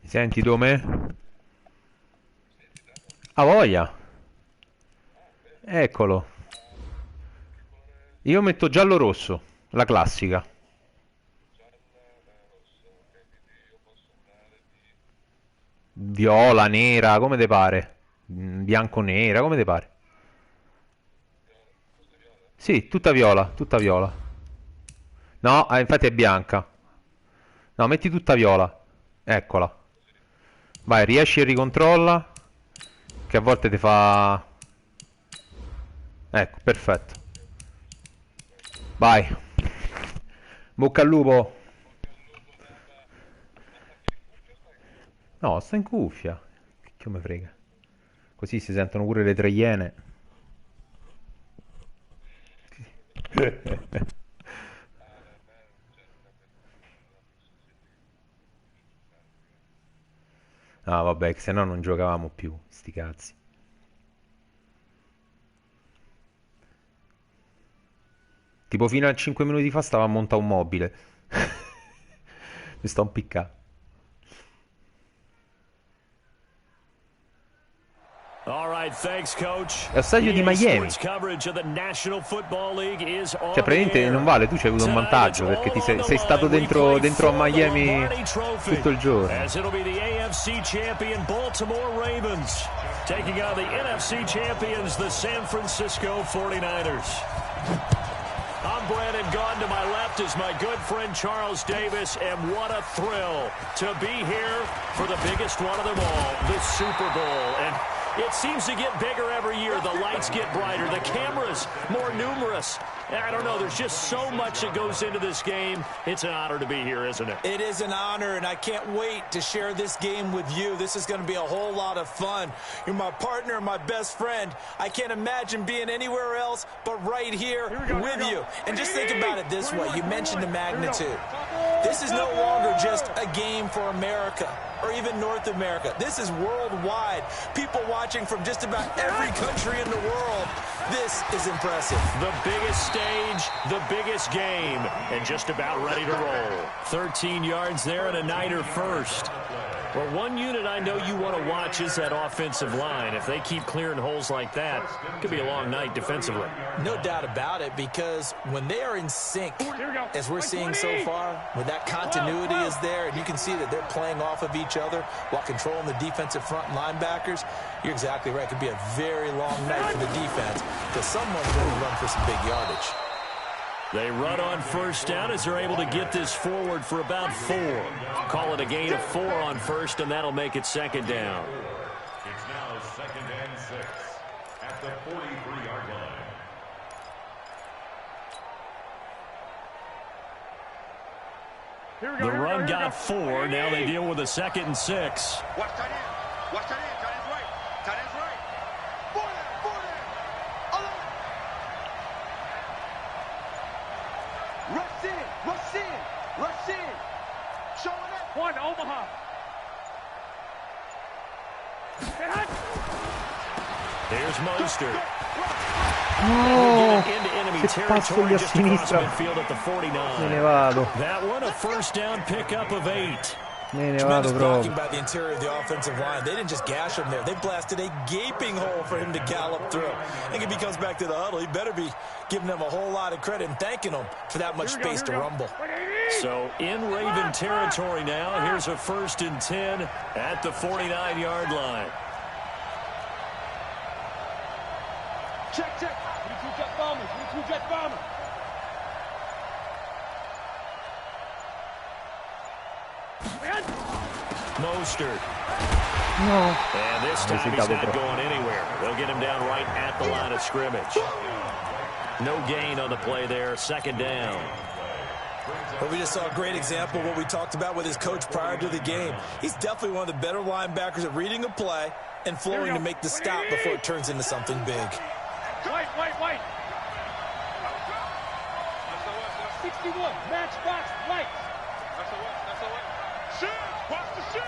Mi senti Dome? Ha voglia! Eccolo. Io metto giallo-rosso, la classica. Viola, nera, come te pare? Bianco-nera, come te pare? Sì, tutta viola, tutta viola. No, infatti è bianca. No, metti tutta viola. Eccola. Vai, riesci e ricontrolla. Che a volte ti fa... Ecco, perfetto. Vai. Bocca al lupo. No, sto in cuffia. Che me frega. Così si sentono pure le tre iene. Ah, vabbè, se no non giocavamo più, sti cazzi. Tipo fino a 5 minuti fa stava a montare un mobile. Mi sto impiccando. All right, thanks, coach. È lo stadio di Miami. Cioè, praticamente non vale, tu c'hai avuto un vantaggio perché sei stato dentro a Miami tutto il giorno. As it'll be the AFC champion Baltimore Ravens taking on the NFC champions, the San Francisco 49ers. I'm Brandon Gaughan. To my left is my good friend Charles Davis, and what a thrill to be here for the biggest one of them all, the Super Bowl. And it seems to get bigger every year. The lights get brighter, the cameras more numerous. I don't know, there's just so much that goes into this game. It's an honor to be here, isn't it? It is an honor, and I can't wait to share this game with you. This is going to be a whole lot of fun. You're my partner, my best friend. I can't imagine being anywhere else but right here with you. And just think about it this way. You mentioned the magnitude. This is no longer just a game for America or even North America. This is worldwide. People watching from just about every country in the world. This is impressive. The biggest stage, the biggest game, and just about ready to roll. 13 yards there and a Niner first. Well, one unit I know you want to watch is that offensive line. If they keep clearing holes like that, it could be a long night defensively. No doubt about it, because when they are in sync, as we're seeing so far, when that continuity is there, and you can see that they're playing off of each other while controlling the defensive front linebackers, you're exactly right. It could be a very long night for the defense because someone's going to run for some big yardage. They run on first down as they're able to get this forward for about 4. Call it a gain of 4 on first, and that'll make it second down. It's now 2nd and 6 at the 43-yard line. The run got 4. Now they deal with a 2nd and 6. Watch tight end. Watch tight end. Tight end's right. Tight end's right. 40. 11. Rush in. Rush in. Rush in. Showing up. 1, Omaha. Here's Mostert. No, Into enemy che passo territory lì a just across sinistra. midfield at the 49. Me ne vado. That one a first down pickup of 8. Me ne Tremendous vado blocking proprio. by the interior of the offensive line. They didn't just gash him there. They blasted a gaping hole for him to gallop through. I think if he comes back to the huddle, he better be giving them a whole lot of credit and thanking them for that much space to rumble. So in Raven territory now. Here's a 1st and 10 at the 49-yard line. Check. 22 jet bombers. 22 jet bombers. Mostert. No. And this time he's not going anywhere. They'll get him down right at the line of scrimmage. No gain on the play there. 2nd down. But we just saw a great example of what we talked about with his coach prior to the game. He's definitely one of the better linebackers at reading a play and flowing to make the stop before it turns into something big. White. 61. Matchbox. White. That's a what? Shoot. Watch the shoot.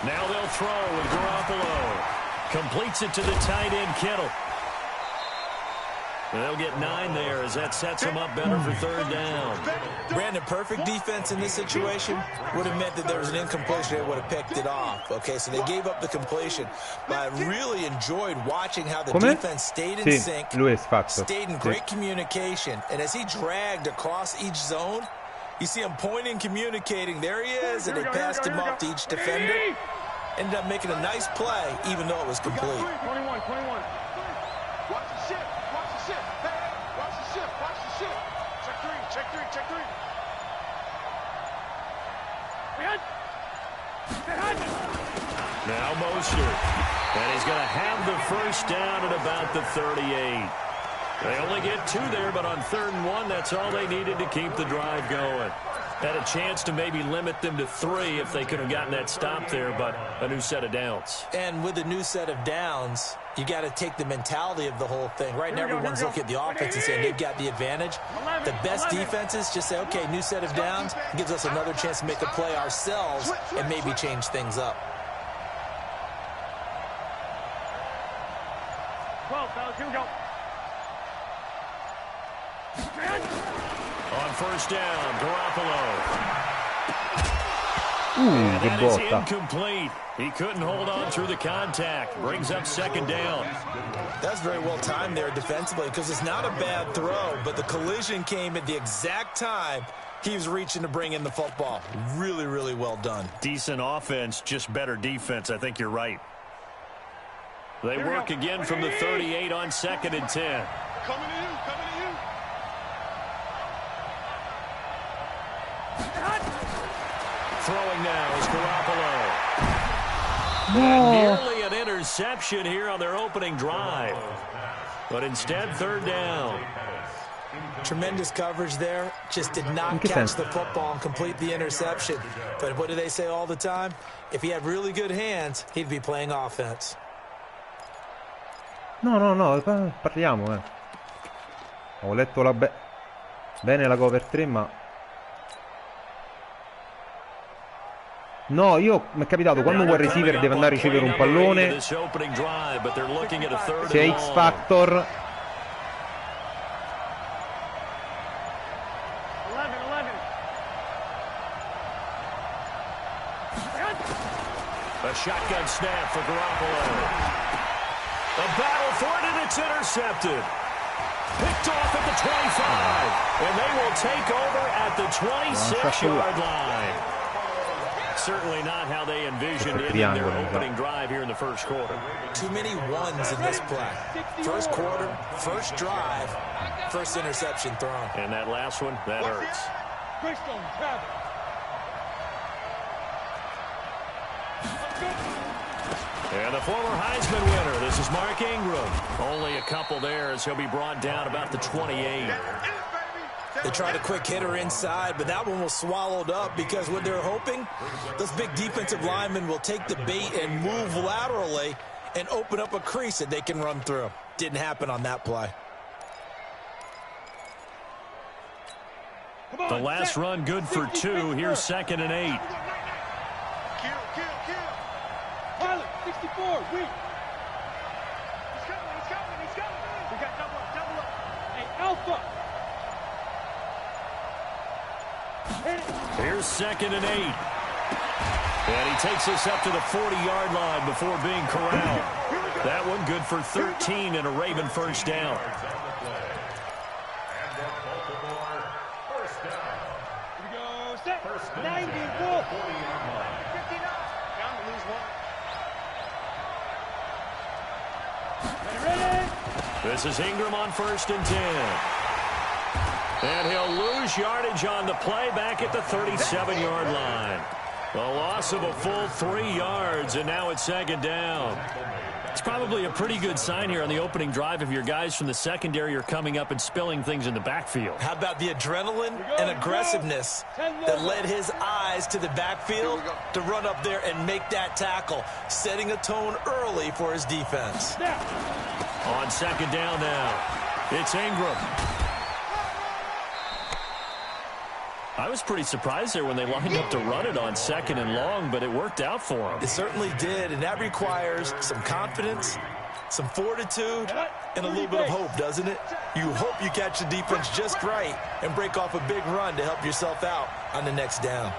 Now they'll throw with Garoppolo. Completes it to the tight end, Kittle. They'll get 9 there as that sets them up better for 3rd down. Brandon, perfect defense in this situation would have meant that there was an incompletion. They would have picked it off. Okay, so they gave up the completion. But I really enjoyed watching how the defense stayed in sync, stayed in great communication. And as he dragged across each zone, you see him pointing, communicating. There he is, and they passed him off to each defender. Ended up making a nice play, even though it was complete. 21. Watch the ship. Hey, watch the ship. Check 3. Now Mostert. And he's going to have the first down at about the 38. They only get 2 there, but on 3rd and 1, that's all they needed to keep the drive going. Had a chance to maybe limit them to 3 if they could have gotten that stop there, but a new set of downs. And with a new set of downs, you got to take the mentality of the whole thing. Right now, everyone's looking at the offense and saying they've got the advantage. The best defenses just say, okay, new set of downs gives us another chance to make a play ourselves and maybe change things up. 12, fellas, here we go. On first down, Garoppolo. Che That is botta. incomplete. He couldn't hold on through the contact. Brings up 2nd down. That's very well timed there defensively because it's not a bad throw, but the collision came at the exact time he was reaching to bring in the football. Really, really well done. Decent offense, just better defense. I think you're right. They work again from the 38 on 2nd and 10. Coming to you, coming to you. Throwing now is Garoppolo. And nearly an interception here on their opening drive. But instead, 3rd down. Tremendous coverage there. Just did not catch the football and complete the interception. But what do they say all the time? If he had really good hands, he'd be playing offense. No, parliamo. Ho letto bene la cover 3, ma... No, mi è capitato quando un wide receiver deve andare a ricevere un pallone, se è X Factor, a shotgun snap for Garoppolo. A battle for it, and it's intercepted. Picked off at the 25, and they will take over at the 26-yard line. Certainly not how they envisioned ending their opening drive here in the first quarter. Too many ones in this play. First quarter, first drive, first interception thrown. And that last one, that hurts. And the former Heisman winner, this is Mark Ingram. Only a couple there as he'll be brought down about the 28. They tried a quick hitter inside, but that one was swallowed up because what they're hoping, those big defensive linemen will take the bait and move laterally and open up a crease that they can run through. Didn't happen on that play. The last run good for 2. Here's 2nd and 8. Kill. Pilot, 64, weak. He's coming. We got double up. Hey, Alpha. Here's 2nd and 8. And he takes us up to the 40-yard line before being corralled. That one good for 13 and a Raven first down. Here we go, set. 90, full. 59. Down to lose one. Ready? This is Ingram on 1st and 10. And he'll lose yardage on the play back at the 37-yard line. A loss of a full 3 yards, and now it's 2nd down. It's probably a pretty good sign here on the opening drive if your guys from the secondary are coming up and spilling things in the backfield. How about the adrenaline and aggressiveness that led his eyes to the backfield to run up there and make that tackle, setting a tone early for his defense. On 2nd down now, it's Ingram. I was pretty surprised there when they lined up to run it on 2nd and long, but it worked out for them. It certainly did, and that requires some confidence, some fortitude, and a little bit of hope, doesn't it? You hope you catch the defense just right and break off a big run to help yourself out on the next down.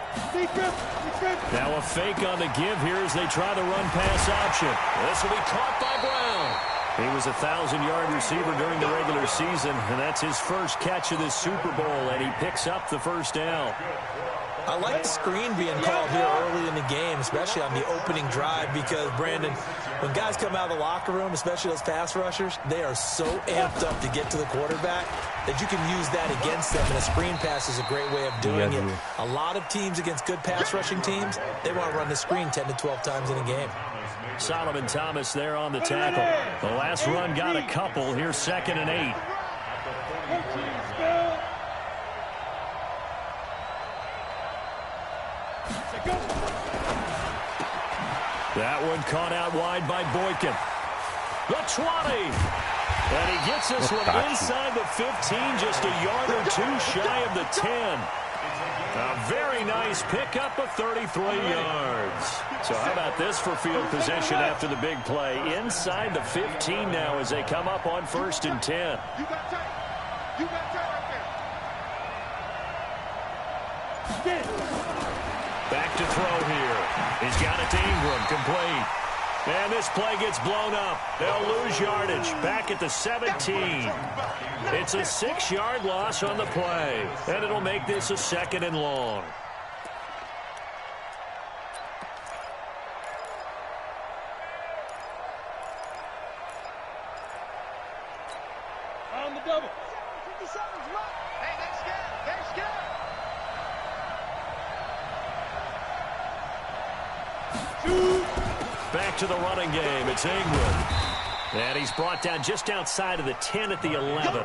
Now a fake on the give here as they try the run-pass option. This will be caught by Brown. He was a 1,000-yard receiver during the regular season, and that's his first catch of this Super Bowl, and he picks up the first down. I like the screen being called here early in the game, especially on the opening drive, because, Brandon, when guys come out of the locker room, especially those pass rushers, they are so amped up to get to the quarterback. that you can use that against them, and a screen pass is a great way of doing it. A lot of teams against good pass rushing teams, they want to run the screen 10 to 12 times in a game. Solomon Thomas there on the tackle. The last run got a couple. Here's 2nd and 8. That one caught out wide by Boykin. The 20. And he gets this one inside the 15, just a yard or two shy of the 10. A very nice pickup of 33 yards. So how about this for field position after the big play? Inside the 15 now as they come up on 1st and 10. Back to throw here. He's got it to Ingram, complete. And this play gets blown up. They'll lose yardage back at the 17. It's a 6-yard loss on the play, and it'll make this a 2nd and long. On the double. Hey, they're scared. They're scared. Back to the running game. It's Ingram. And he's brought down just outside of the 10 at the 11.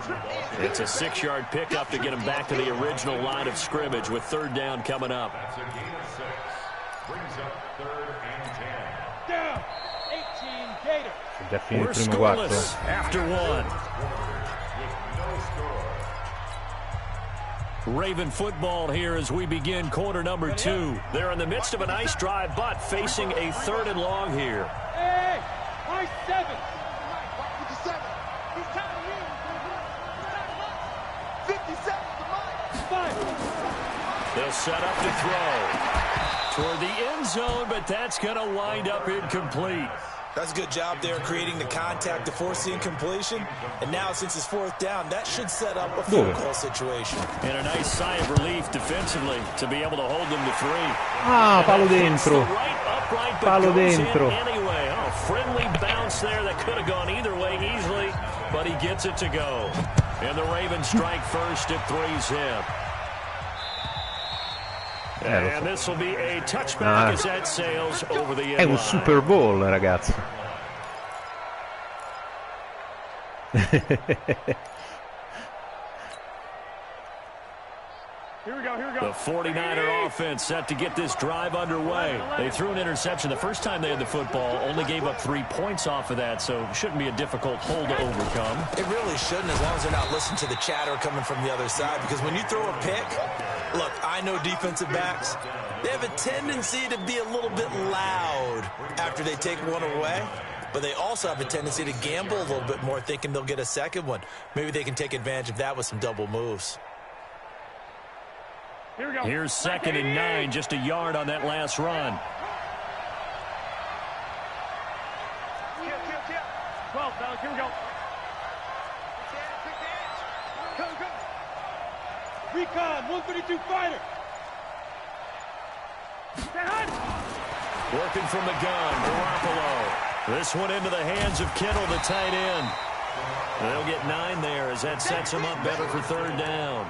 It's a 6-yard pickup to get him back to the original line of scrimmage with 3rd down coming up. That's a gain of 6. Brings up 3rd and 10. Down. 18 Gators. Già finito We're il primo quarto. scoreless after 1. Raven football here as we begin quarter number 2. They're in the midst of a nice drive, but facing a 3rd and long here. Hey, I 7. 57. He's counting you. 57 to mine. 5. They'll set up to throw toward the end zone, but that's going to wind up incomplete. That's a good job there creating the contact to force the incompletion. And now, since it's 4th down, that should set up a field goal situation. And a nice sigh of relief defensively to be able to hold them to 3. Ah, palo dentro. Right upright, but Palo goes dentro. in anyway. Oh, friendly bounce there that could have gone either way easily, but he gets it to go. And the Ravens strike first. It 3's him. And this will be a touchback as that sails over the end È un line. Super Bowl, ragazzi. Here we go, here we The go. 49er offense set to get this drive underway. They threw an interception the first time they had the football, only gave up 3 points off of that, so it shouldn't be a difficult hole to overcome. It really shouldn't, as long as they're not listening to the chatter coming from the other side. Because when you throw a pick, look, I know defensive backs, they have a tendency to be a little bit loud after they take one away. But they also have a tendency to gamble a little bit more, thinking they'll get a second one. Maybe they can take advantage of that with some double moves. Here we go. Here's 2nd and 9, just a yard on that last run. Kill. 12, fellas, here we go. Go. Recon, 132 fighter. Working from the gun, Garoppolo. This one into the hands of Kittle, the tight end. They'll get 9 there as that sets them up better for 3rd down.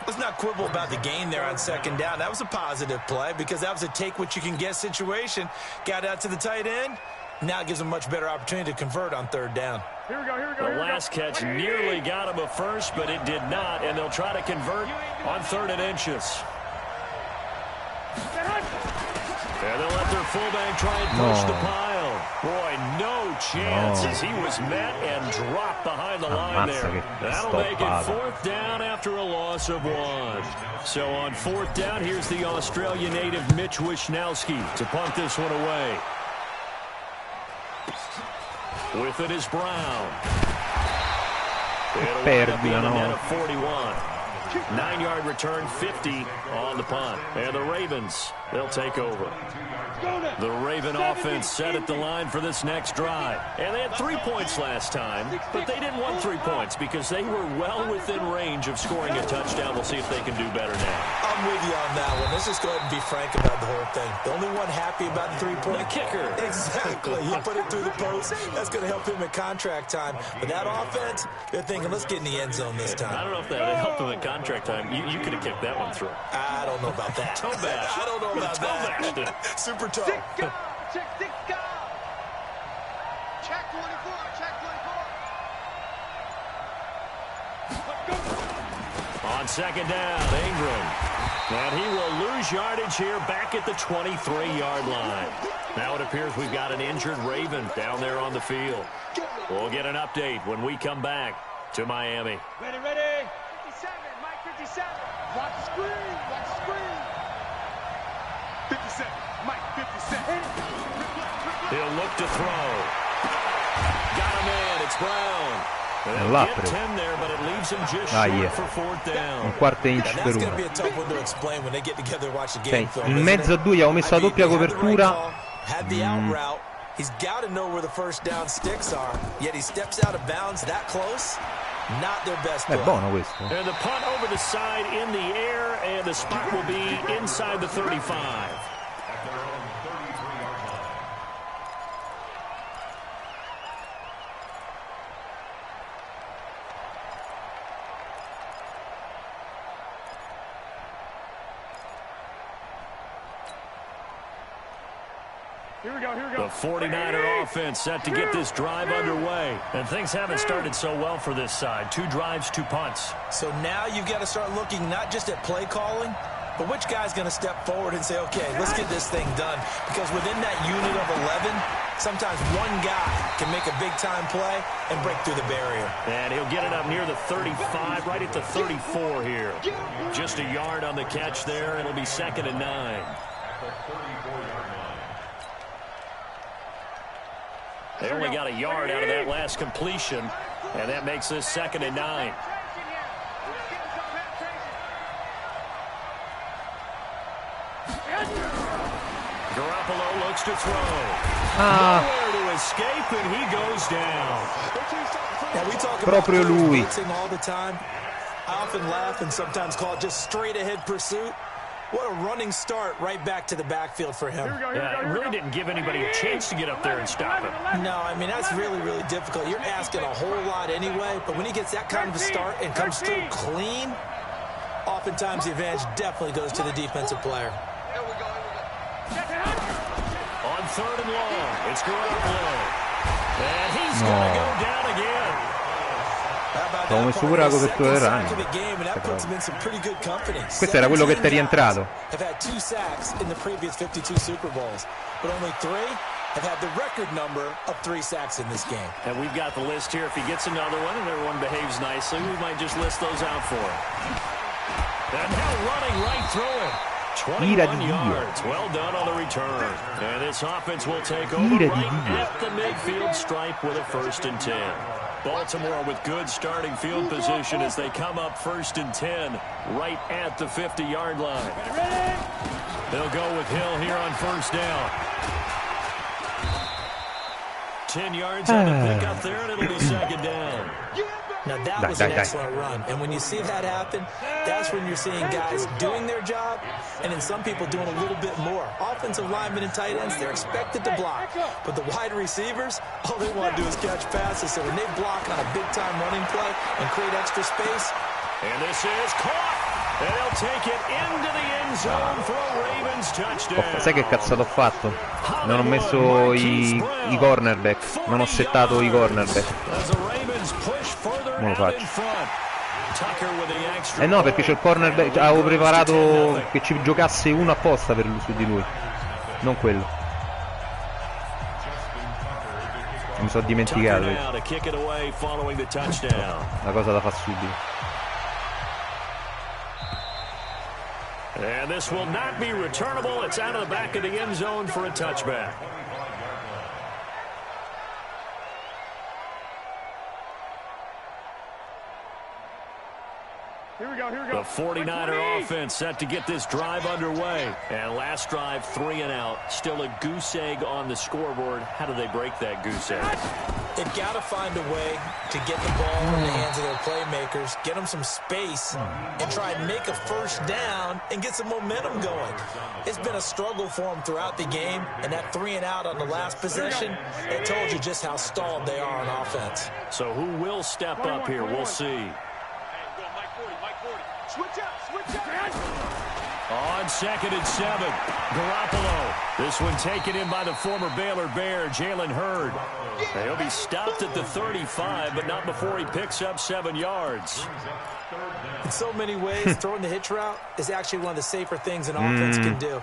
Let's not quibble about the gain there on 2nd down. That was a positive play because that was a take-what-you-can-get situation. Got out to the tight end. Now it gives them a much better opportunity to convert on 3rd down. Here we go, here we go. The here we go. last catch nearly got him a first, but it did not, and they'll try to convert on 3rd and inches. And they'll let their fullback try and push the pile. Boy, no chance as he was met and dropped behind the line there. That'll make it 4th down after a loss of 1. So on 4th down, here's the Australia native Mitch Wishnowski to punt this one away. With it is Brown. It'll wind up being a net of 41. 9-yard return, 50 on the punt. And the Ravens, they'll take over. The Raven offense set at the line for this next drive. And they had 3 points last time, but they didn't want 3 points because they were well within range of scoring a touchdown. We'll see if they can do better now. I'm with you on that one. Let's just go ahead and be frank about the whole thing. The only one happy about the 3-point. The kicker. Exactly. He put it through the post. That's going to help him in contract time. But that offense, they're thinking, let's get in the end zone this time. I don't know if that helped him in contract time. You could have kicked that one through. I don't know about that. Toe bash. I don't know about that. Super toe. Check 24. Check 24. On second down, Ingram. And he will lose yardage here back at the 23-yard line. Now it appears we've got an injured Raven down there on the field. We'll get an update when we come back to Miami. Ready. 57, Mike 57. Watch the screen, watch the screen. 57, Mike 57. He'll look to throw. Got a man, it's Brown. They'll Là, get 10 there, but it leaves him just Ah, short yeah. for fourth down. Un quarto inch And per that's going to be uno. a tough one to explain when they get together and watch the game film. In mezzo a due gli avevo messo la doppia copertura. Had the out route. He's got to know where the first down sticks are. Yet he steps out of bounds that close. Not their best È play. buono questo. And the punt over the side in the air, and the spot will be inside the 35. Here we go. The 49er offense set to get this drive underway. And things haven't started so well for this side. 2 drives, 2 punts. So now you've got to start looking not just at play calling, but which guy's going to step forward and say, okay, let's get this thing done. Because within that unit of 11, sometimes one guy can make a big-time play and break through the barrier. And he'll get it up near the 35, right at the 34 here. Just a yard on the catch there. It'll be 2nd and 9. They only got a yard out of that last completion, and that makes this 2nd and 9. Garoppolo looks to throw. Nowhere to escape, and he goes down. Now, we talk Proprio about lui. blitzing all the time. I often laugh and sometimes call it just straight-ahead pursuit. What a running start right back to the backfield for him. Yeah, it really didn't give anybody a chance to get up there and stop him. No, I mean, that's really, really difficult. You're asking a whole lot anyway, but when he gets that kind of a start and comes through clean, oftentimes the advantage definitely goes to the defensive player. On 3rd and long, it's Garoppolo. And he's going to go down again. Avevo messo pure la copertura del ragno. Questo era quello che ti è rientrato. Have had 2 sacks in the previous 52 Super Bowls, but only 3 have had the record number of 3 sacks in this game. And we've got the list here. If he gets another one and everyone behaves nicely, we might just list those out for him. And now running right through it. 21 yards. Well done on the return. And this offense will take over right at the midfield stripe with a 1st and 10. Baltimore with good starting field position as they come up 1st and 10 right at the 50-yard line. They'll go with Hill here on 1st down. 10 yards on the pickup there, and it'll be 2nd down. Now, that was an excellent run. And when you see that happen, that's when you're seeing guys doing their job and then some people doing a little bit more. Offensive linemen and tight ends, they're expected to block. But the wide receivers, all they want to do is catch passes. So when they block on a big-time running play and create extra space. And this is caught. And they'll take it into the end zone for a Ravens touchdown. Sai che cazzo ho fatto? Non ho messo i cornerback. Non ho settato i cornerback. Non lo faccio. No, perché c'è il cornerback. Avevo preparato che ci giocasse uno apposta per lui, su di lui. Non quello. Mi sono dimenticato. La cosa da far subito. And this will not be returnable. It's out of the back of the end zone for a touchback. The 49er offense set to get this drive underway. And last drive, 3 and out. Still a goose egg on the scoreboard. How do they break that goose egg? They've got to find a way to get the ball in the hands of their playmakers, get them some space, and try and make a first down and get some momentum going. It's been a struggle for them throughout the game, and that 3 and out on the last possession, it told you just how stalled they are on offense. So who will step up here? We'll see. Switch up. On 2nd and 7, Garoppolo. This one taken in by the former Baylor Bear, Jalen Hurd. He'll be stopped at the 35, but not before he picks up 7 yards. In so many ways, throwing the hitch route is actually one of the safer things an offense can do.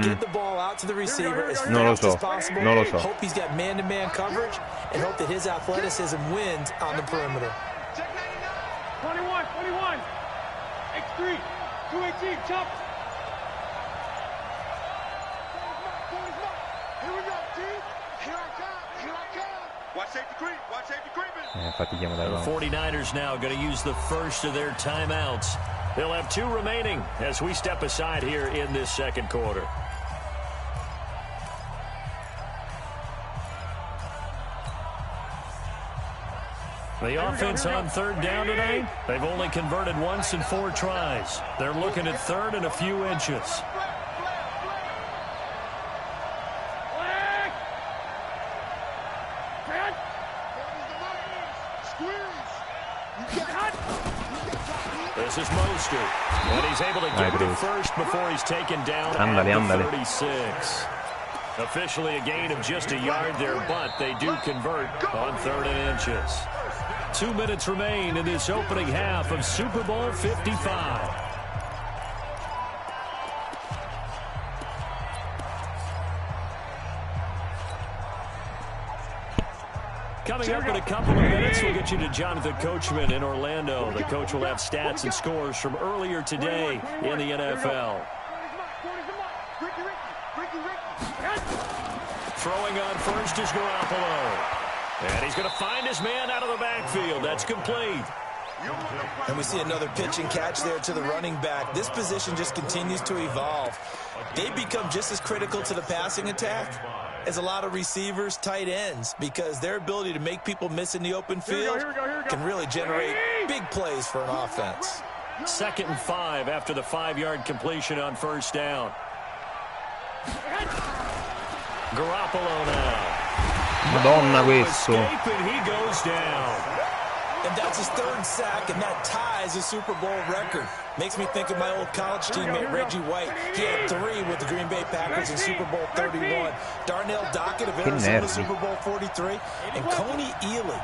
Get the ball out to the receiver as fast as possible. Hope he's got man-to-man coverage, and hope that his athleticism wins on the perimeter. Check 99. 21. X3. 218. Chop. Here we go, T. Here I come. Watch safety creep. Fatichiamo dai The 49ers now going to use the first of their timeouts. They'll have 2 remaining as we step aside here in this second quarter. The offense on 3rd down tonight, they've only converted once in 4 tries. They're looking at 3rd and a few inches. This is Mostert, and he's able to get to first before he's taken down at the 36. Officially a gain of just a yard there, but they do convert on 3rd and inches. 2 minutes remain in this opening half of Super Bowl 55. Coming up in a couple of minutes, we'll get you to Jonathan Coachman in Orlando. The coach will have stats and scores from earlier today in the NFL. Throwing on first is Garoppolo. And he's going to find his man out of the backfield. That's complete. And we see another pitch and catch there to the running back. This position just continues to evolve. They become just as critical to the passing attack as a lot of receivers, tight ends, because their ability to make people miss in the open field can really generate big plays for an offense. 2nd and 5 after the 5-yard completion on 1st down. Garoppolo now. Madonna questo. And he goes down. And that's his 3rd sack, and that ties a Super Bowl record. Makes me think of my old college teammate, Reggie White. He had 3 with the Green Bay Packers in Super Bowl 31. Darnell Dockett of Arizona, Super Bowl 43. And Coney Ealy,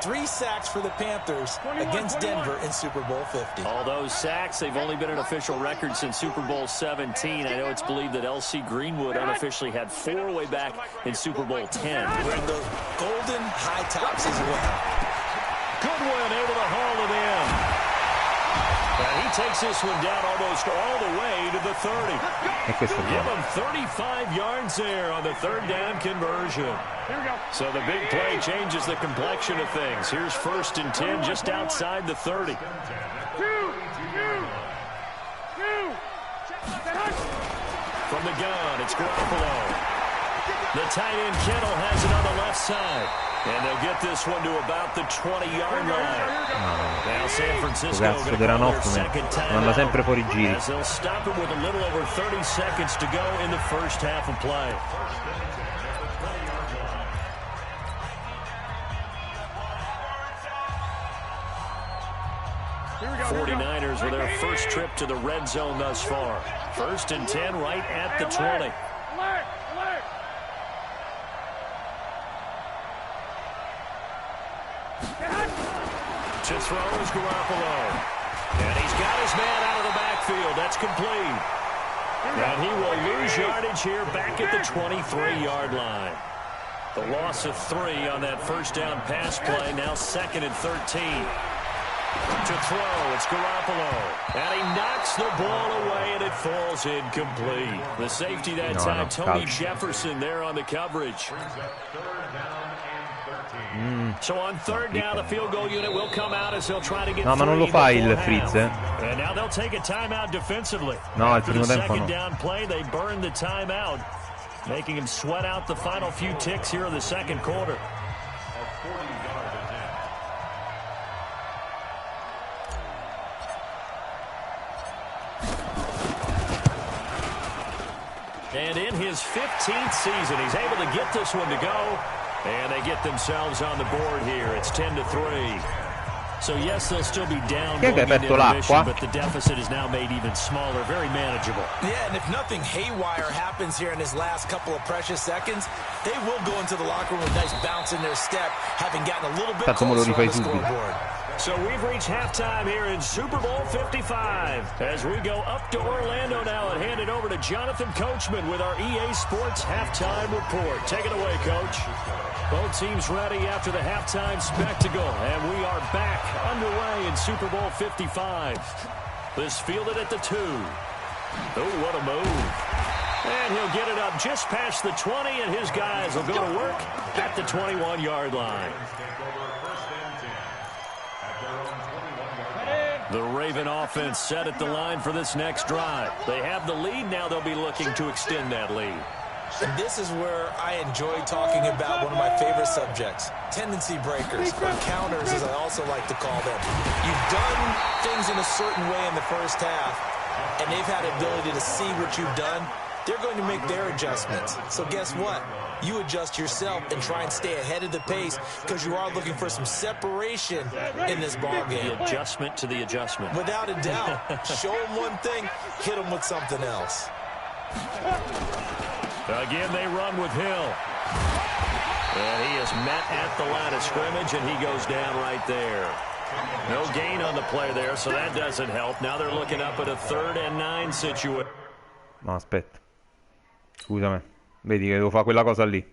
3 sacks for the Panthers against Denver in Super Bowl 50. All those sacks, they've only been an official record since Super Bowl 17. I know it's believed that L.C. Greenwood unofficially had 4 way back in Super Bowl 10. Wearing those golden high tops as well. Goodwin able to haul it in. And he takes this one down almost all the way to the 30. Give him 35 yards there on the 3rd down conversion. So the big play changes the complexion of things. Here's 1st and 10 just outside the 30. From the gun, it's Garoppolo. The tight end Kittle has it on the left side. And they'll get this one to about the 20-yard line. Now San Francisco going to call their second timeout sempre fuori giri. as they'll stop it with a little over 30 seconds to go in the first half of play. '49ers with their first trip to the red zone thus far. 1st and 10 right at the 20. To throw is Garoppolo. And he's got his man out of the backfield. That's complete. And he will lose yardage here back at the 23-yard line. The loss of 3 on that 1st down pass play. Now 2nd and 13. To throw, it's Garoppolo. And he knocks the ball away, and it falls incomplete. The safety that time, Tony Jefferson there on the coverage. So on 3rd down, the field goal unit will come out as they'll try to get No, ma non lo fa il Fritz, eh. And now they'll take a timeout defensively. No, il After the primo tempo second no. down play, they burned the timeout, making him sweat out the final few ticks here in the second quarter. And in his 15th season, he's able to get this one to go. And they get themselves on the board here. It's 10-3. So, yes, they'll still be down going into intermission, but the deficit is now made even smaller, very manageable. Yeah, and if nothing haywire happens here in his last couple of precious seconds, they will go into the locker room with a nice bounce in their step, having gotten a little bit closer on the scoreboard. So we've reached halftime here in Super Bowl 55. As we go up to Orlando now and hand it over to Jonathan Coachman with our EA Sports Halftime Report. Take it away, Coach. Both teams ready after the halftime spectacle, and we are back underway in Super Bowl 55. This fielded at the 2. Oh, what a move. And he'll get it up just past the 20, and his guys will go to work at the 21-yard line. The Raven offense set at the line for this next drive. They have the lead. Now they'll be looking to extend that lead. And this is where I enjoy talking about one of my favorite subjects, tendency breakers, or counters, as I also like to call them. You've done things in a certain way in the first half, and they've had the ability to see what you've done. They're going to make their adjustments. So guess what? You adjust yourself and try and stay ahead of the pace because you are looking for some separation in this ball game. The adjustment to the adjustment. Without a doubt. Show them one thing, hit them with something else. Again, they run with Hill. And he is met at the line of scrimmage, and he goes down right there. No gain on the play there, so that doesn't help. Now they're looking up at a 3rd and 9 situation. No, aspetta. Scusami. Vedi che devo fare quella cosa lì.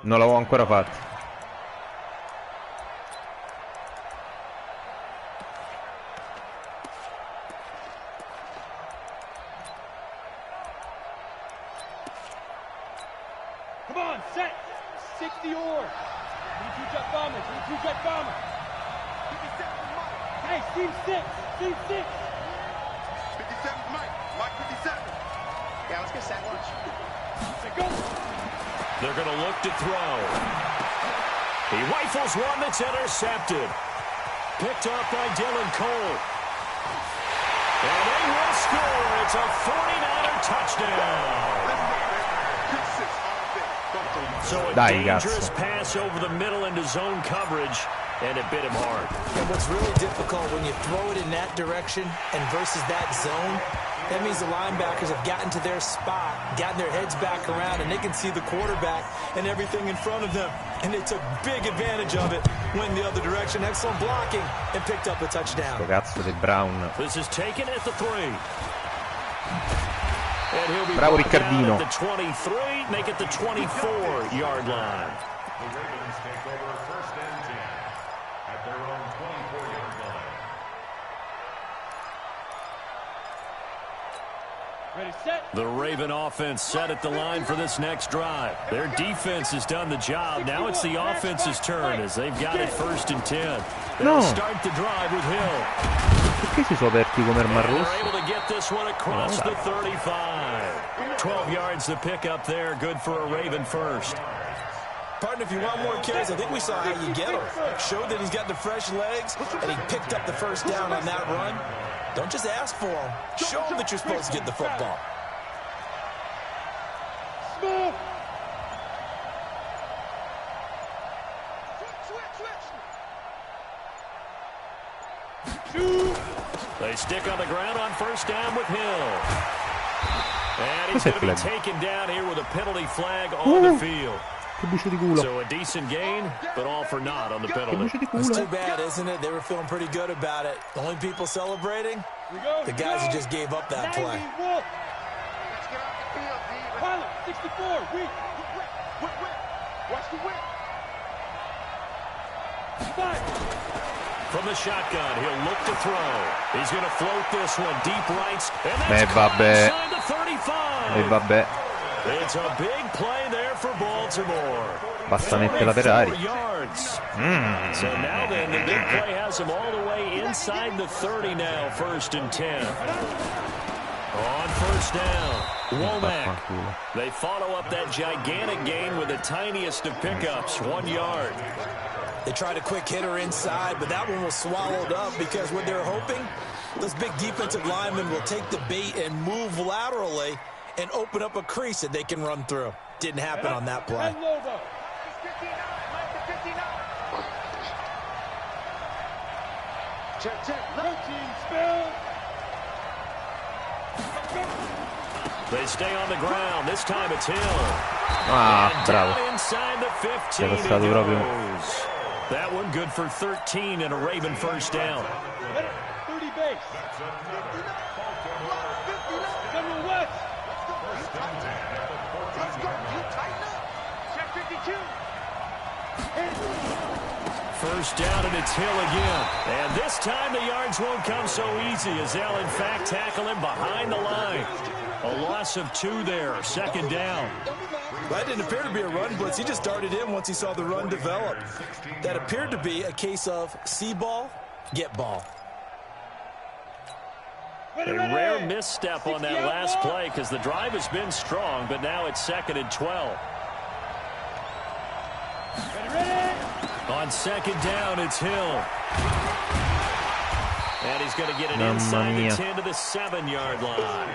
Non l'avevo ancora fatta. Come on, set. 60 or. Jet bomber. Jet bomber. Hey, team 6. Team 6. 57 Mike. Mike 57. Yeah, let's get set. Watch. They're going to look to throw. He rifles one that's intercepted. Picked up by Dylan Cole. And they will score. It's a 49er touchdown. So a dangerous pass over the middle into zone coverage, and it bit him hard. And what's really difficult when you throw it in that direction and versus that zone, that means the linebackers have gotten to their spot, gotten their heads back around, and they can see the quarterback and everything in front of them. And they took big advantage of it, went the other direction, excellent blocking, and picked up a touchdown. Cazzo di Brown. This is taken at the 3. And he'll be Bravo brought down Riccardino. at the 23, make it the 24-yard line. The Ravens take over 1st and 10 at their own 24-yard line. Ready, set. The Raven offense set at the line for this next drive. Their defense has done the job. Now it's the offense's turn as they've got it 1st and 10. They'll start the drive with Hill. Perché si sono aperti come il Mar They're Rosso? able to get this one across the 35. 12 yards to pick up there. Good for a Raven first. Partner, if you want more carries, I think we saw how you get him. Showed that he's got the fresh legs, and he picked up the 1st down on that run. Don't just ask for him. Show him that you're supposed to get the football. Smooth. They stick on the ground on 1st down with Hill. And he's going to be taken down here with a penalty flag on the field. Che bucio di culo. So a decent gain, but all for naught on the penalty. It's too bad, isn't it? They were feeling pretty good about it. The only people celebrating, the guys who just gave up that play. Let's get off the field, Steve. Pilot, 64. Whip. Watch the whip. 5. From the shotgun, he'll look to throw. He's going to float this one deep right. And that's Vabbè. inside the 35. E vabbè. It's a big play there for Baltimore. Basta metterla per aria. So now then, the big play has him all the way inside the 30 now, 1st and 10. On 1st down, Womack. They follow up that gigantic gain with the tiniest of pickups, 1 yard. They tried a quick hitter inside, but that one was swallowed up because what they're hoping, those big defensive linemen will take the bait and move laterally and open up a crease that they can run through. Didn't happen on that play. Check, check. Routine spill. They stay on the ground. This time it's Hill. Ah, bravo. Inside the 15 Era stato proprio... That one good for 13 and a Raven 1st down. 30 base. Number West. Let's go. You tighten up. Check 52. 1st down, and it's Hill again. And this time the yards won't come so easy as they'll, in fact, tackle him behind the line. A loss of 2 there, 2nd down. That didn't appear to be a run blitz. He just darted in once he saw the run develop. That appeared to be a case of see ball, get ball. A rare misstep on that last play because the drive has been strong, but now it's 2nd and 12. On 2nd down, it's Hill. And he's going to get it inside the 10 to the 7-yard line.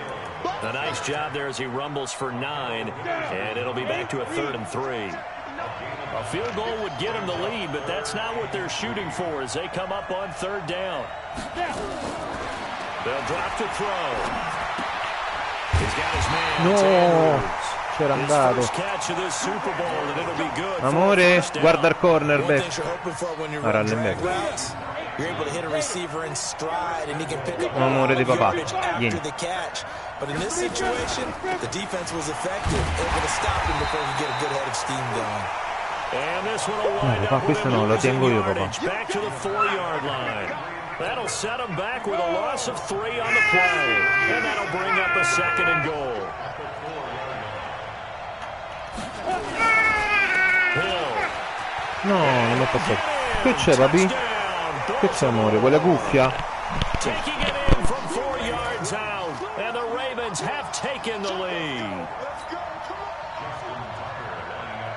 A nice job there as he rumbles for 9, and it'll be back to a 3rd and 3. A field goal would get him the lead, but that's not what they're shooting for as they come up on 3rd down. They'll drop to throw. He's got his man. No, c'era andato. Amore, guarda il cornerback. You're able to hit a receiver in stride, and he can pick up Amore di papà. after the catch. But in this situation, the defense was effective, able to stop him before he get a good head of steam going. And this one will wind up with him losing yardage back to the 4-yard line. That'll set him back with a loss of 3 on the play, and that'll bring up a 2nd and goal. Hill. No, non è passato. Che c'è, papi? Che c'è, amore? Vuoi la cuffia? Taking it in from 4 yards out, and the Ravens have taken the lead.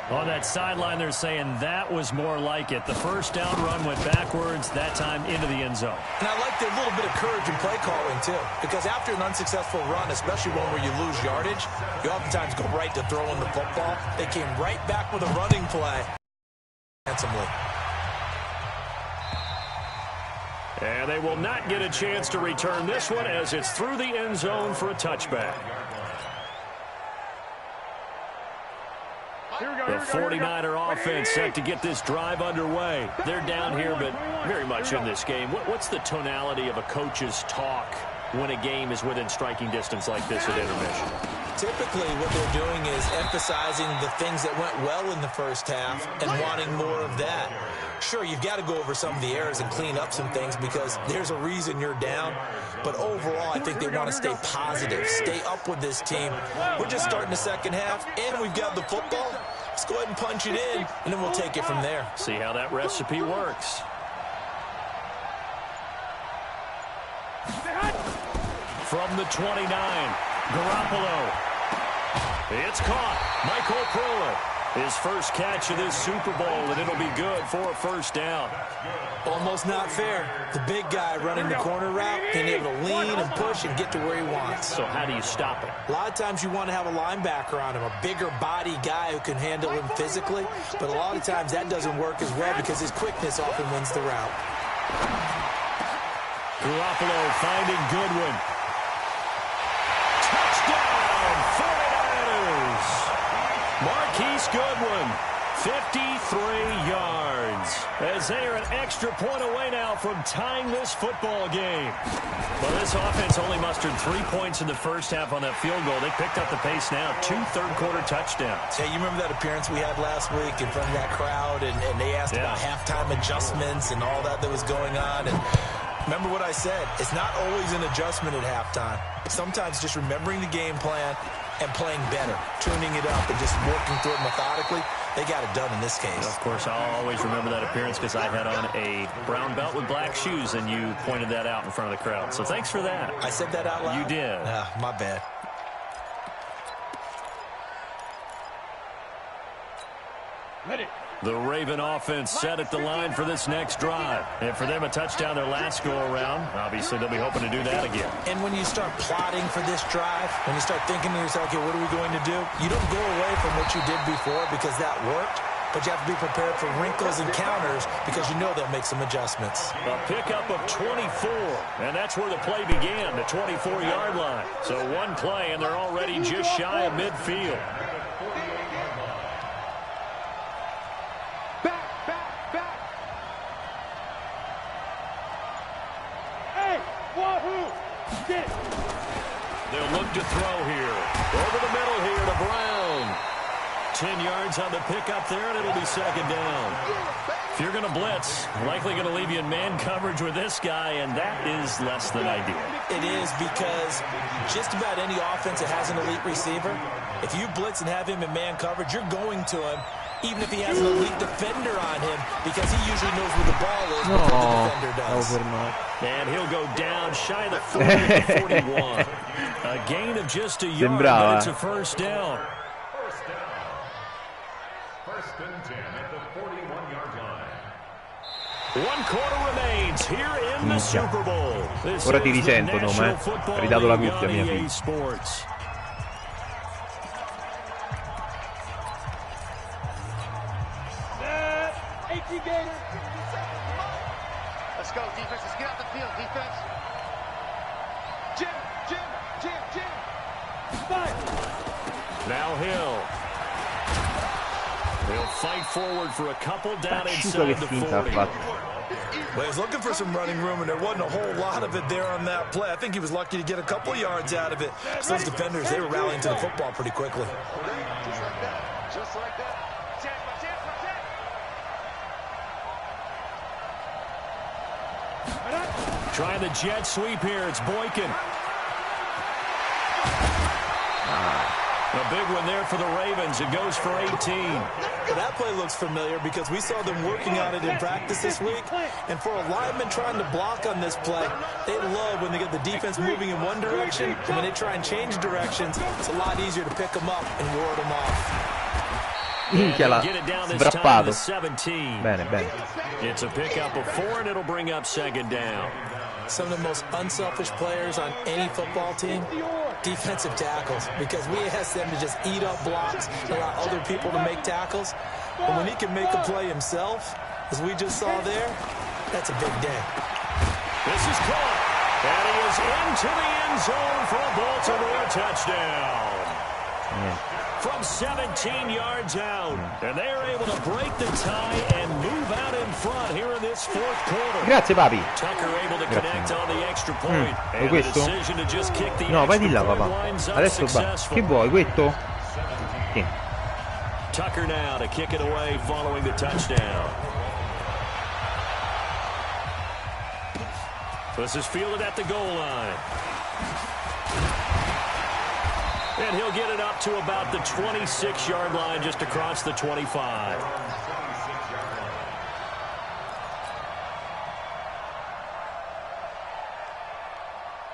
On that sideline, they're saying that was more like it. The 1st down run went backwards, that time into the end zone. And I like the little bit of courage in play calling, too. Because after an unsuccessful run, especially one where you lose yardage, you oftentimes go right to throwing the football. They came right back with a running play. Handsomely. And they will not get a chance to return this one as it's through the end zone for a touchback. The 49er offense set to get this drive underway. They're down here, but very much in this game. What's the tonality of a coach's talk when a game is within striking distance like this at intermission? Typically, what they're doing is emphasizing the things that went well in the 1st half and wanting more of that. Sure, you've got to go over some of the errors and clean up some things because there's a reason you're down. But overall, I think they want to stay positive, stay up with this team. We're just starting the 2nd half, and we've got the football. Let's go ahead and punch it in, and then we'll take it from there. See how that recipe works. From the 29, Garoppolo. It's caught. Michael Proler. His first catch of this Super Bowl, and it'll be good for a 1st down. Almost not fair. The big guy running the corner route, being able to lean and push and get to where he wants. So how do you stop it? A lot of times you want to have a linebacker on him, a bigger body guy who can handle him physically, but a lot of times that doesn't work as well because his quickness often wins the route. Garoppolo finding Goodwin. Touchdown, 49ers! Marquise Goodwin, 53 yards. As they are an extra point away now from tying this football game. Well, this offense only mustered 3 points in the 1st half on that field goal. They picked up the pace now, 2 third-quarter touchdowns. Hey, you remember that appearance we had last week in front of that crowd, and they asked about halftime adjustments and all that was going on, and remember what I said. It's not always an adjustment at halftime. Sometimes just remembering the game plan, and playing better, tuning it up and just working through it methodically. They got it done in this case. Of course, I'll always remember that appearance because I had on a brown belt with black shoes, and you pointed that out in front of the crowd. So thanks for that. I said that out loud? You did. My bad. Ready. The Raven offense set at the line for this next drive. And for them, a touchdown their last go-around. Obviously, they'll be hoping to do that again. And when you start plotting for this drive, when you start thinking to yourself, okay, what are we going to do? You don't go away from what you did before because that worked, but you have to be prepared for wrinkles and counters because you know they'll make some adjustments. A pickup of 24, and that's where the play began, the 24-yard line. So one play, and they're already just shy of midfield. They'll look to throw here. Over the middle here to Brown. 10 yards on the pickup there, and it'll be second down. If you're going to blitz, likely going to leave you in man coverage with this guy, and that is less than ideal. It is because just about any offense that has an elite receiver, if you blitz and have him in man coverage, you're going to him, even if he has an elite defender on him, because he usually knows where the ball is before the defender does. And he'll go down shy of the 40 to 41. A gain of just a yard, but it's a first down. First and 10 at the 41-yard line. 1 quarter remains here in the Super Bowl. This Ora ti is the risento, National Nome. Football Hai ridato la League cuffia, on mia EA figlia. Sports. Set. 18 Gator. Let's go, defense. Let's get out the field, defense. Jim. Now Hill. He'll fight forward for a couple down Asciutto inside che the finta ha 40. fatto. Well, he's looking for some running room, and there wasn't a whole lot of it there on that play. I think he was lucky to get a couple of yards out of it. Because those defenders, they were rallying to the football pretty quickly. Just like that. Trying the jet sweep here. It's Boykin. A big one there for the Ravens. It goes for 18. Well, that play looks familiar because we saw them working on it in practice this week. And for a lineman trying to block on this play, they love when they get the defense moving in one direction. And when they try and change directions, it's a lot easier to pick them up and ward them off. Minchia, l'ha sbrappato. Bene, bene. It's a pickup of 4, and it'll bring up second down. Some of the most unselfish players on any football team, defensive tackles, because we ask them to just eat up blocks and allow other people to make tackles. But when he can make a play himself, as we just saw there, that's a big day. This is caught, and he is into the end zone for a Baltimore touchdown. From 17 yards out, and they are able to break the tie and move out in front here in this fourth quarter. Grazie, papi. Tucker able to connect on the extra point, Vuoi and the questo? decision to just kick the No, vai di extra là, point papà. winds up Adesso va. successful. Che vuoi, questo? Sì. Tucker now to kick it away following the touchdown. This is fielded at the goal line. And he'll get it up to about the 26-yard line, just across the 25.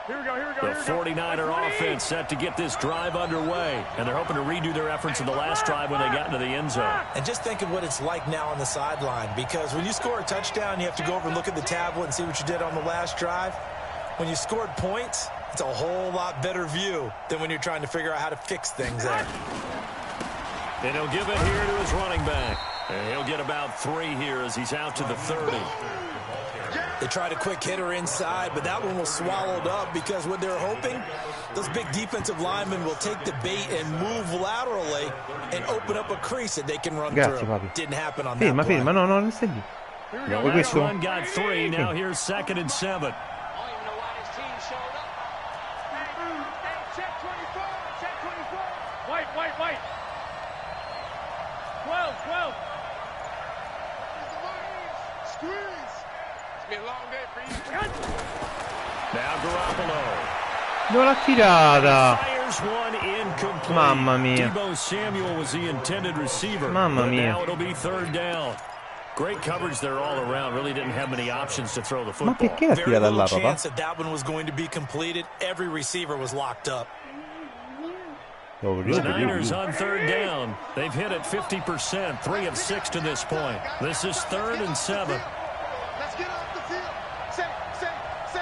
Here we go. The 49er offense set to get this drive underway, and they're hoping to redo their efforts in the last drive when they got into the end zone. And just think of what it's like now on the sideline, because when you score a touchdown, you have to go over and look at the tablet and see what you did on the last drive. When you scored points, it's a whole lot better view than when you're trying to figure out how to fix things there. And he'll give it here to his running back. And he'll get about 3 here as he's out to the 30. They tried a quick hitter inside, but that one was swallowed up because what they're hoping, those big defensive linemen will take the bait and move laterally and open up a crease that they can run Grazie, through. papi. Didn't happen on that Ferma, play. ferma, no, non stai lì. Vuoi Last questo? run got 3. Now here's 2nd and 7. White. 12. Squeeze. It's been a long day for you. Now Garoppolo. Non l'ha tirata. First one incomplete. Mamma mia. Deebo Samuel was the intended receiver. Mamma mia. Now it'll be third down. Great coverage there all around. Really didn't have many options to throw the Ma football. perché la Very tira da little là, papà? chance that one was going to be completed. Every receiver was locked up. The Niners on third down. They've hit it 50%, 3 of 6 to this point. This is 3rd and 7. Let's get off the field. Safe, safe, safe.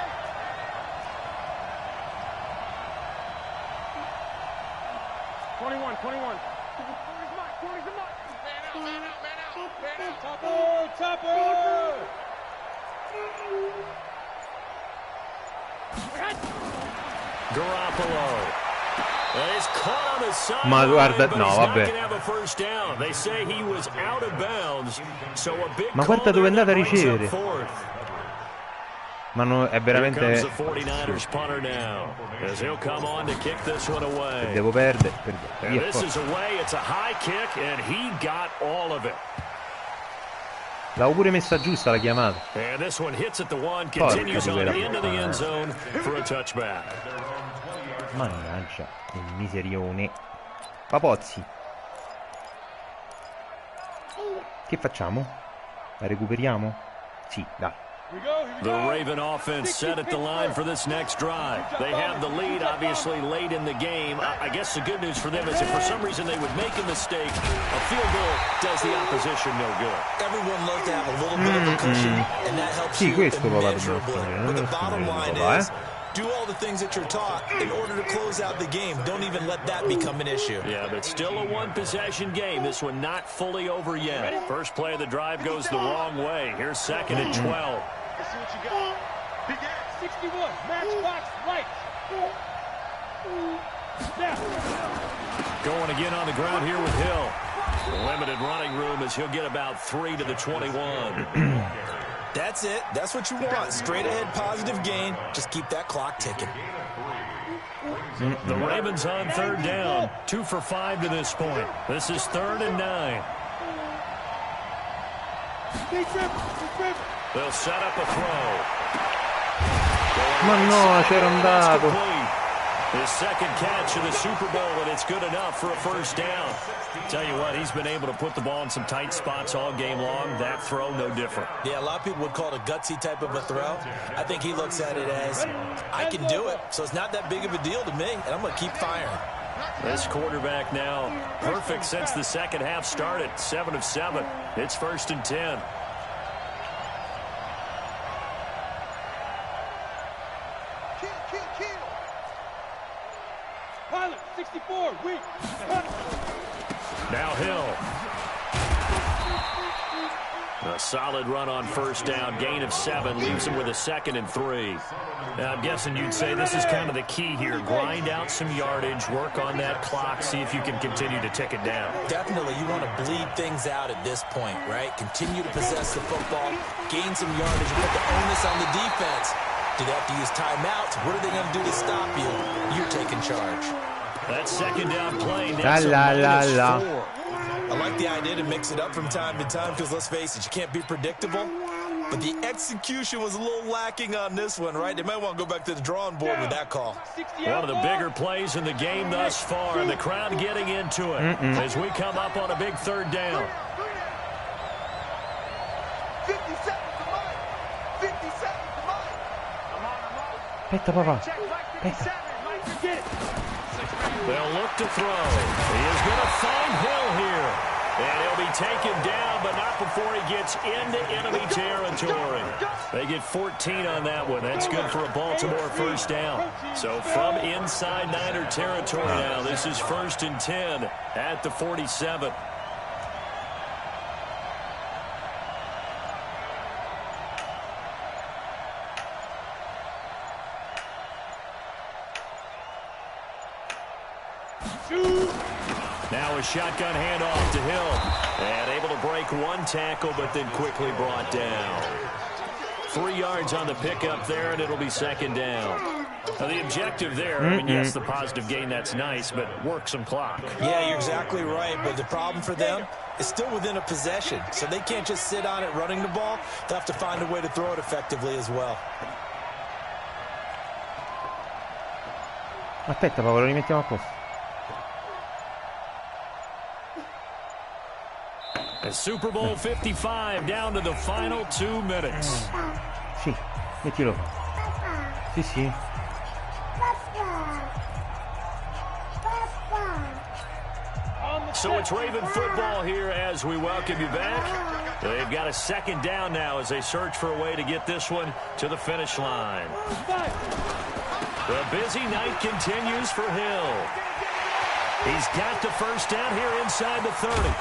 Twenty-one. Topper! Garoppolo. He's caught on the sideline, Ma guarda, but no, he's not vabbè. gonna have a first down. They say he was out of bounds, so a big Ma call guarda dove è there andata a that brings up ricevere. 4th. Ma no, è Here comes veramente... the 49ers punter now, as he'll come on to kick this one away. Devo perdere. And Via, this forza. is away. It's a high kick, and he got all of it. L'avevo pure messa giusta la chiamata. And this one hits at the 1, continues on miseria. into the end zone for a touchback. Mannaggia, il miserione. Papozzi. Che facciamo? La recuperiamo? Sì, dai. The Raven offense set at the line for this next drive. They have the lead, obviously, late in the game. I guess the good news for them is if for some reason they would make a mistake, a field goal does the opposition no good. Everyone loves to have a little bit of a cushion, and that helps Sì, you questo papà immeasurably. dobbiamo But the fare, bottom non line papà, is, do all the things that you're taught in order to close out the game. Don't even let that become an issue. Yeah, but still a one-possession game. This one not fully over yet. First play of the drive goes the wrong way. Here's 2nd and 12. Let's see what you got. Big ass. 61, matchbox lights. Going again on the ground here with Hill. Limited running room as he'll get about 3 to the 21. That's it. That's what you want. Straight ahead positive gain. Just keep that clock ticking. The Ravens on third down. 2 for 5 to this point. This is 3rd and 9. They'll set up a throw. Ma no, c'era andato. His second catch of the Super Bowl, and it's good enough for a first down. Tell you what, he's been able to put the ball in some tight spots all game long. That throw, no different. Yeah, a lot of people would call it a gutsy type of a throw. I think he looks at it as, I can do it, so it's not that big of a deal to me, and I'm going to keep firing. This quarterback now perfect since the second half started. 7 of 7. It's 1st and 10. Pilot, 64, weak. Now Hill. A solid run on first down. Gain of 7 leaves him with a 2nd and 3. Now, I'm guessing you'd say this is kind of the key here. Grind out some yardage, work on that clock, see if you can continue to tick it down. Definitely, you want to bleed things out at this point, right? Continue to possess the football, gain some yardage, and put the onus on the defense. Do they have to use timeouts? What are they going to do to stop you? You're taking charge. That second down play. La la la la. I like the idea to mix it up from time to time because, let's face it, you can't be predictable. But the execution was a little lacking on this one, right? They might want to go back to the drawing board with that call. One of the bigger plays in the game thus far, and the crowd getting into it as we come up on a big third down. 50 seconds to mine. 50 seconds to mine. Aspetta papà. Aspetta. They'll look to throw. He is going to find Hill here. And he'll be taken down, but not before he gets into enemy territory. They get 14 on that one. That's good for a Baltimore first down. So from inside Niner territory now, this is 1st and 10 at the 47. Now a shotgun handoff to Hill. And able to break one tackle, but then quickly brought down. 3 yards on the pickup there, and it'll be 2nd down. Now the objective there, I mean, yes, the positive gain, that's nice, but work some clock. Yeah, you're exactly right, but the problem for them is still within a possession, so they can't just sit on it running the ball. They'll have to find a way to throw it effectively as well. Aspetta Paolo, lo rimettiamo a posto. The Super Bowl 55 down to the final 2 minutes. Sì, mettilo. Sì, sì. So it's Raven football here as we welcome you back. They've got a second down now as they search for a way to get this one to the finish line. The busy night continues for Hill. He's got the first down here inside the 30.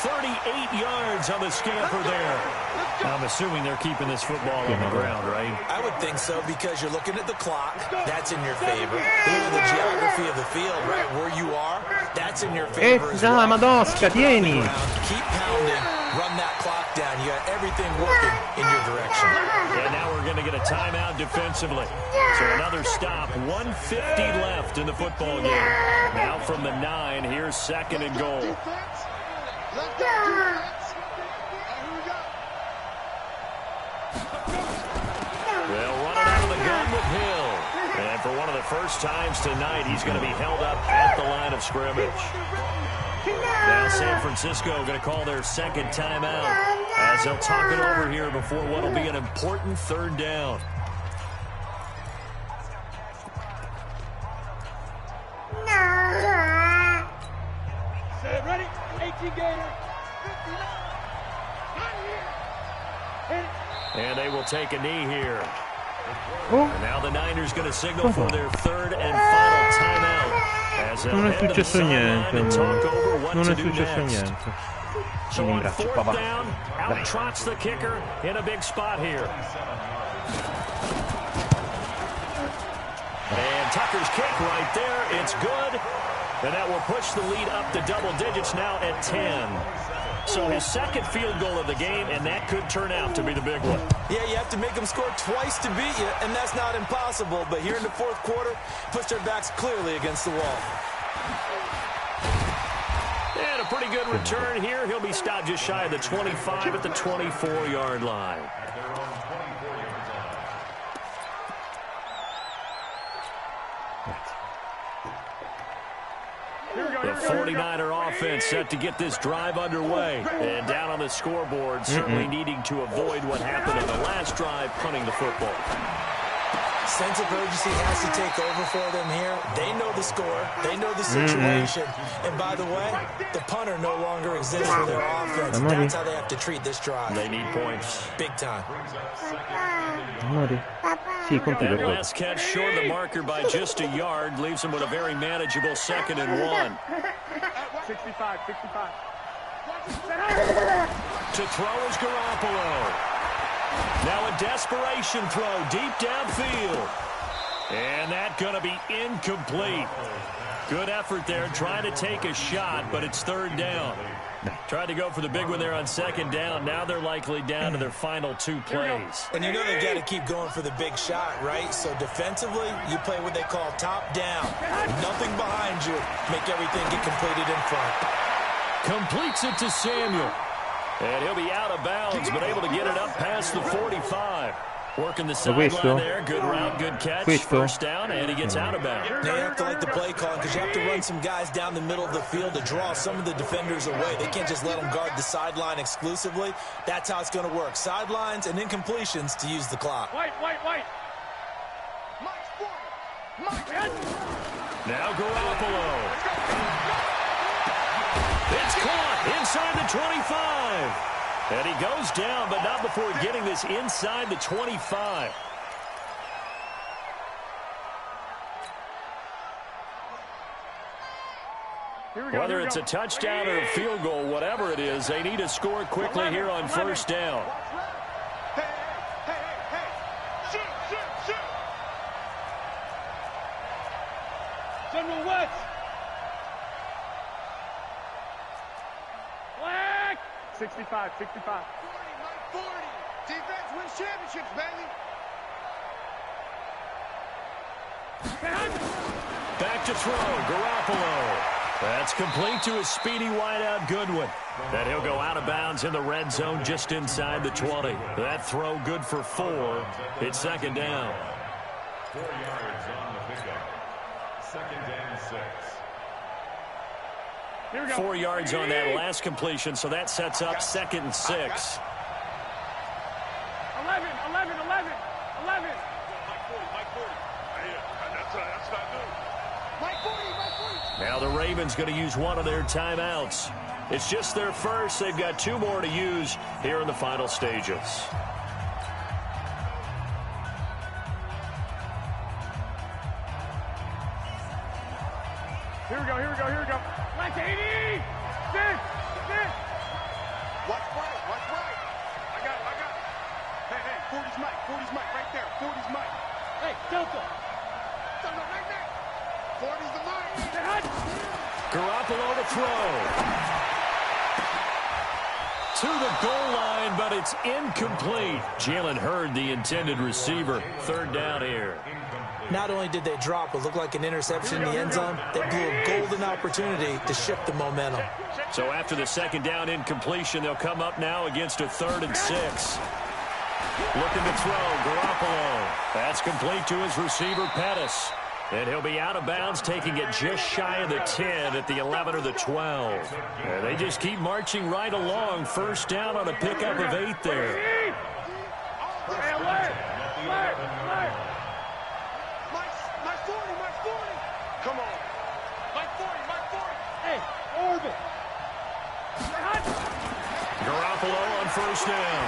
38 yards on the scamper there. I'm assuming they're keeping this football on the ground, right? I would think so because you're looking at the clock. That's in your favor. Look at the geography of the field, right where you are. That's in your favor as well. Madosca, tieni. Keep pounding. Run that clock down. You got everything working in your direction. And now we're going to get a timeout defensively. So another stop. 1:50 left in the football game. Now from the 9, here's second and goal. They'll run it out of the gun with Hill. And for one of the first times tonight, he's going to be held up at the line of scrimmage. Now San Francisco going to call their second timeout as they'll talk it over here before what will be an important third down. Set ready. 18 Gator. And they will take a knee here. And now the Niners going to signal for their third and final timeout. As Non è successo niente. Non è successo niente. So on fourth down, out trots the kicker in a big spot here. And Tucker's kick right there. It's good. And that will push the lead up to double digits now at 10. So his second field goal of the game, and that could turn out to be the big one. Yeah, you have to make them score twice to beat you, and that's not impossible. But here in the fourth quarter, puts their backs clearly against the wall. And a pretty good return here. He'll be stopped just shy of the 25 at the 24-yard line. The 49er offense set to get this drive underway. And down on the scoreboard, certainly needing to avoid what happened on the last drive, punting the football. Sense of urgency has to take over for them here. They know the score. They know the situation. And by the way, the punter no longer exists for their offense. That's how they have to treat this drive. They need points. Big time. Sì, that last catch short of the marker by just a yard leaves him with a very manageable 2nd and 1. 65. To throw is Garoppolo. Now a desperation throw deep downfield. And that's going to be incomplete. Good effort there, trying to take a shot, but it's third down. Tried to go for the big one there on second down. Now they're likely down to their final 2 plays. And you know they've got to keep going for the big shot, right? So defensively, you play what they call top down. Nothing behind you. Make everything get completed in front. Completes it to Samuel. And he'll be out of bounds, but able to get it up past the 45. Working the sideline there. Good route, good catch. First down, and he gets out of bounds. Now you have to like the play call because you have to run some guys down the middle of the field to draw some of the defenders away. They can't just let them guard the sideline exclusively. That's how it's going to work. Sidelines and incompletions to use the clock. White. Now Garoppolo. It's caught inside the 25. And he goes down, but not before getting this inside the 25. Whether it's a touchdown or a field goal, whatever it is, they need to score quickly here on first down. Shoot. General West. Flag. 65. 40. Defense wins championships, baby. Back to throw, Garoppolo. That's complete to a speedy wideout Goodwin. And he'll go out of bounds in the red zone just inside the 20. That throw good for 4. It's second down. 4 yards on the pickup. 2nd and 6. Here we go. 4 yards on that last completion, so that sets up 2nd and 6. 11, 11, 11, 11. Mike 40, Mike 40. That's not good. Mike 40, Mike 40. Now the Ravens going to use one of their timeouts. It's just their first. They've got 2 more to use here in the final stages. Here we go, here we go, here we go. Left 80! Sit! Watch right. I got it. Hey, 40's Mike, right there. 40's Mike. Hey, Delta! No, right there. 40's the Mike. Hey, hut! Garoppolo to throw. To the goal line, but it's incomplete. Jalen Hurd, the intended receiver. 3rd down here. Not only did they drop what looked like an interception in the end zone, they blew a golden opportunity to shift the momentum. So after the 2nd down incompletion, they'll come up now against a 3rd and 6. Looking to throw, Garoppolo. That's complete to his receiver, Pettis. And he'll be out of bounds, taking it just shy of the 10 at the 11 or the 12. And they just keep marching right along. 1st down on a pickup of 8 there. Hey, alert! Mike 40. Come on. Mike 40. Hey, orbit! Hey, hut! Garoppolo on 1st down.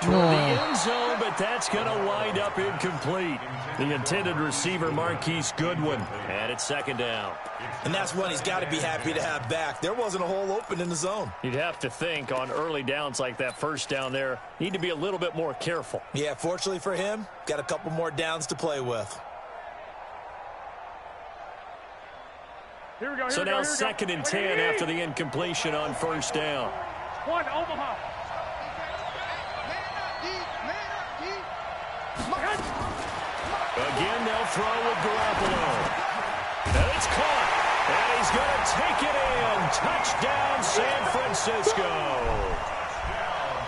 Toward the end zone, but that's going to wind up incomplete. The intended receiver, Marquise Goodwin. And it's 2nd down. And that's one he's got to be happy to have back. There wasn't a hole open in the zone. You'd have to think on early downs like that 1st down there, need to be a little bit more careful. Yeah, fortunately for him, got a couple more downs to play with. Here we go, So now 2nd and 10 after the incompletion on 1st down. One, Omaha. Again, they'll throw with Garoppolo. And it's caught. And he's going to take it in. Touchdown, San Francisco.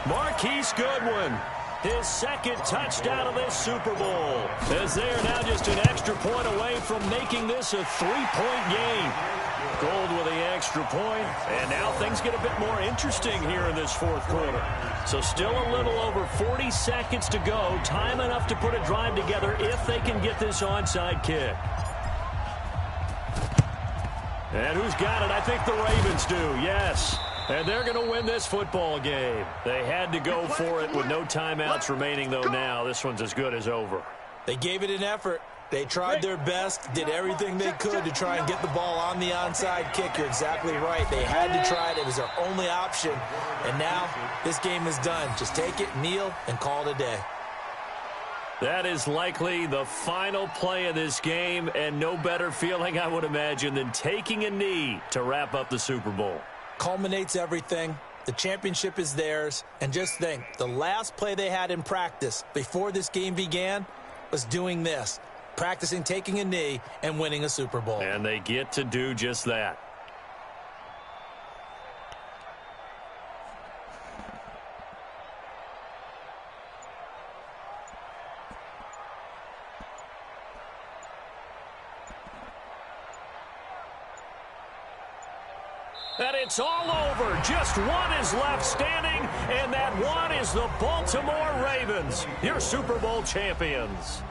Marquise Goodwin, his 2nd touchdown of this Super Bowl, as they are now just an extra point away from making this a 3-point game. Gold with the extra point, and now things get a bit more interesting here in this 4th quarter. So still a little over 40 seconds to go. Time enough to put a drive together if they can get this onside kick. And who's got it? I think the Ravens do, yes. And they're going to win this football game. They had to go for it with no timeouts remaining, though now. This one's as good as over. They gave it an effort. They tried their best, did everything they could to try and get the ball on the onside kick. You're exactly right. They had to try it. It was their only option. And now this game is done. Just take it, kneel, and call it a day. That is likely the final play of this game, and no better feeling, I would imagine, than taking a knee to wrap up the Super Bowl. Culminates everything. The championship is theirs. And just think, the last play they had in practice before this game began was doing this. Practicing taking a knee and winning a Super Bowl. And they get to do just that. And it's all over. Just one is left standing, and that one is the Baltimore Ravens, your Super Bowl champions.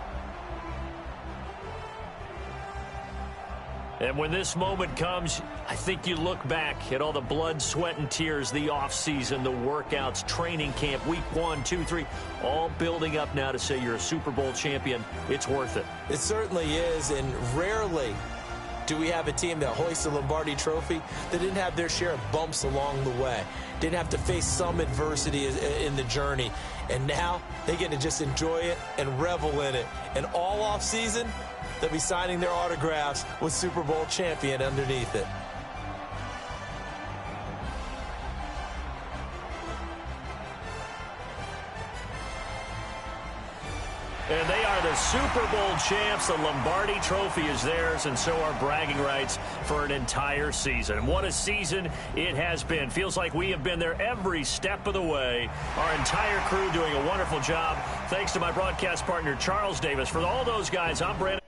And when this moment comes, I think you look back at all the blood, sweat, and tears, the offseason, the workouts, training camp, week 1, 2, 3, all building up now to say you're a Super Bowl champion. It's worth it. It certainly is, and rarely do we have a team that hoists a Lombardi trophy that didn't have their share of bumps along the way, didn't have to face some adversity in the journey. And now they get to just enjoy it and revel in it. And all offseason, they'll be signing their autographs with Super Bowl champion underneath it. And they are the Super Bowl champs. The Lombardi Trophy is theirs, and so are bragging rights for an entire season. What a season it has been. Feels like we have been there every step of the way. Our entire crew doing a wonderful job. Thanks to my broadcast partner, Charles Davis. For all those guys, I'm Brandon.